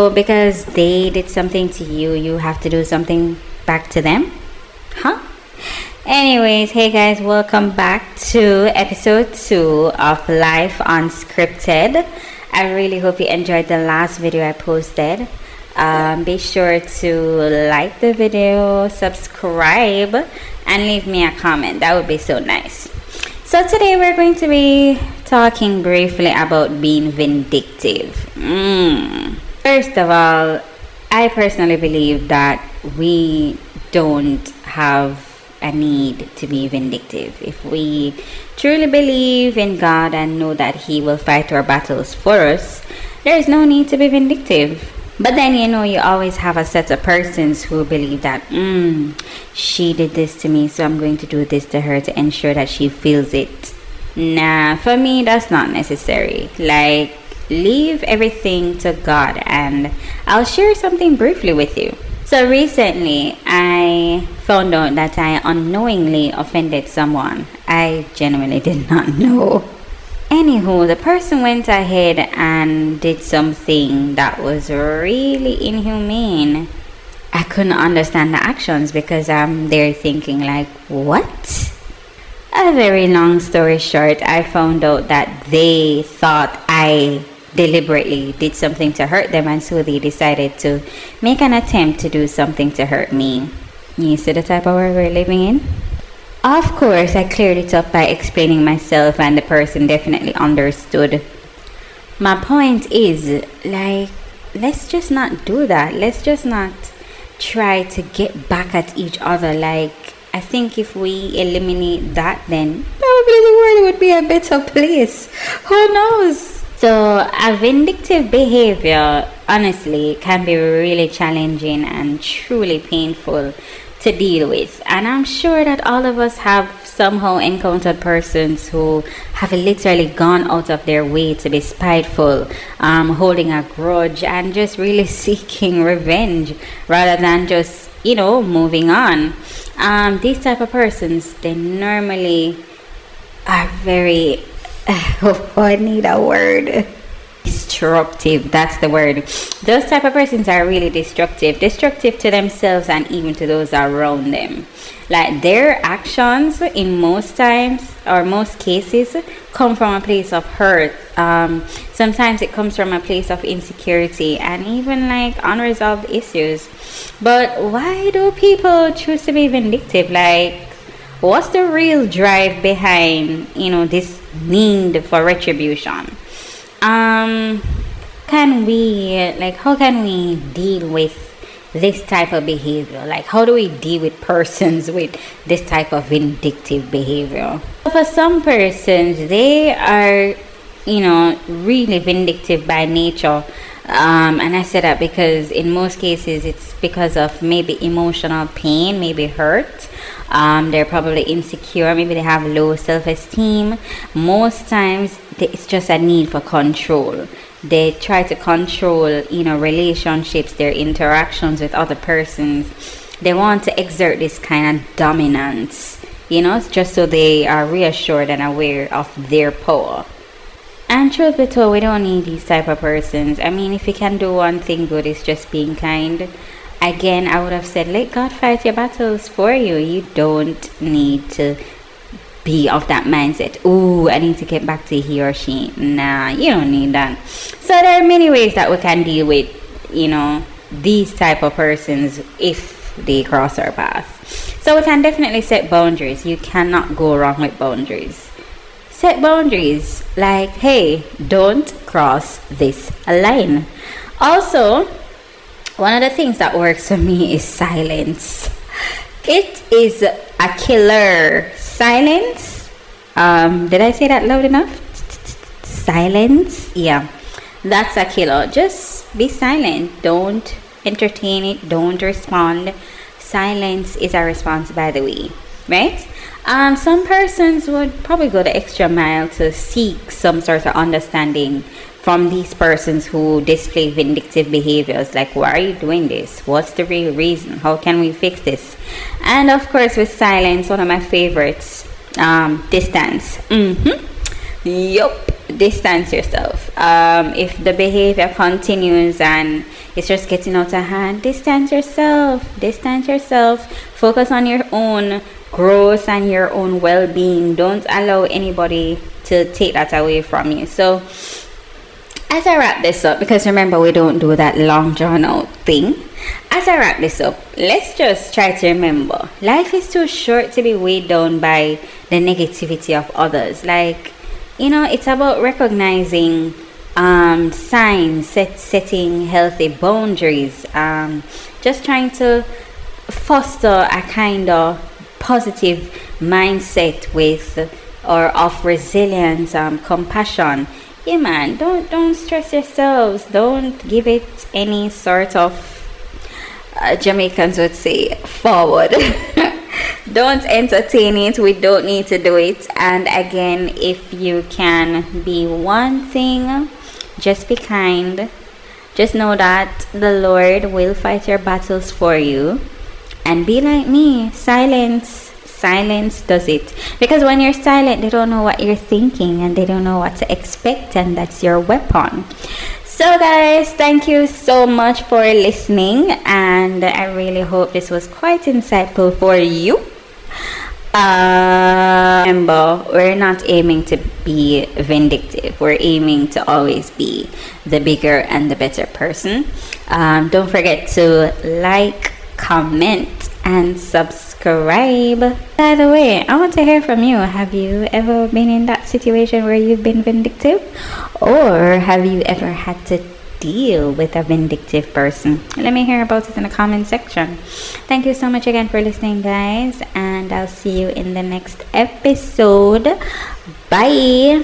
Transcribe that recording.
So because they did something to you, you have to do something back to them? Huh? Anyways, hey guys, welcome back to episode 2 of Life Unscripted. I really hope you enjoyed the last video I posted. Be sure to like the video, subscribe, and leave me a comment. That would be so nice. So today we're going to be talking briefly about being vindictive. First of all, I personally believe that we don't have a need to be vindictive. If we truly believe in God and know that He will fight our battles for us, there is no need to be vindictive. But then, you always have a set of persons who believe that, she did this to me, so I'm going to do this to her to ensure that she feels it. Nah, for me, that's not necessary. Like, leave everything to God, and I'll share something briefly with you. So recently, I found out that I unknowingly offended someone I genuinely did not know. Anywho, the person went ahead and did something that was really inhumane. I couldn't understand the actions because I'm there thinking like, what? A very long story short, I found out that they thought I deliberately did something to hurt them, and so they decided to make an attempt to do something to hurt me. You see the type of world we're living in? Of course, I cleared it up by explaining myself, and the person definitely understood. My point is, like, let's just not do that. Let's just not try to get back at each other. Like, I think if we eliminate that, then probably the world would be a better place. Who knows? So a vindictive behavior, honestly, can be really challenging and truly painful to deal with. And I'm sure that all of us have somehow encountered persons who have literally gone out of their way to be spiteful, holding a grudge, and just really seeking revenge rather than just, moving on. These type of persons, they normally are very... I need a word. Destructive, that's the word. Those type of persons are really destructive to themselves and even to those around them. Like, their actions in most times or most cases come from a place of hurt. Sometimes it comes from a place of insecurity and even like unresolved issues. But why do people choose to be vindictive? Like, what's the real drive behind, this need for retribution? How can we deal with this type of behavior? Like, how do we deal with persons with this type of vindictive behavior? For some persons, they are, really vindictive by nature. And I say that because in most cases, it's because of maybe emotional pain, maybe hurt. They're probably insecure, maybe they have low self-esteem. Most times it's just a need for control. They try to control, relationships, their interactions with other persons. They want to exert this kind of dominance, just so they are reassured and aware of their power. And truth be told, we don't need these type of persons. I mean, if you can do one thing good, it's just being kind. Again, I would have said, let God fight your battles for you. You don't need to be of that mindset. Ooh, I need to get back to he or she. Nah, you don't need that. So there are many ways that we can deal with, these type of persons if they cross our path. So we can definitely set boundaries. You cannot go wrong with boundaries. Set boundaries like, hey, don't cross this line. Also, one of the things that works for me is silence. It is a killer. Silence. Did I say that loud enough? Silence. Yeah, that's a killer. Just be silent. Don't entertain it. Don't respond. Silence is a response, by the way, right? Some persons would probably go the extra mile to seek some sort of understanding from these persons who display vindictive behaviors. Like, why are you doing this? What's the real reason? How can we fix this? And of course, with silence, one of my favorites, distance. Yup, distance yourself. If the behavior continues and it's just getting out of hand, distance yourself. Focus on your own growth and your own well-being. Don't allow anybody to take that away from you. So as I wrap this up, because remember, we don't do that long drawn out thing. As I wrap this up, let's just try to remember, life is too short to be weighed down by the negativity of others. Like, it's about recognizing signs, setting healthy boundaries, just trying to foster a kind of positive mindset with or of resilience, compassion. Yeah, man, don't stress yourselves. Don't give it any sort of Jamaicans would say forward. Don't entertain it. We don't need to do it. And again, if you can be one thing, just be kind. Just know that the Lord will fight your battles for you. And be like me. Silence does it. Because when you're silent, they don't know what you're thinking and they don't know what to expect, and that's your weapon. So guys, thank you so much for listening, and I really hope this was quite insightful for you. Remember, we're not aiming to be vindictive. We're aiming to always be the bigger and the better person. Don't forget to like, comment, and subscribe. By the way, I want to hear from you. Have you ever been in that situation where you've been vindictive? Or have you ever had to deal with a vindictive person? Let me hear about it in the comment section. Thank you so much again for listening, guys, and I'll see you in the next episode. Bye.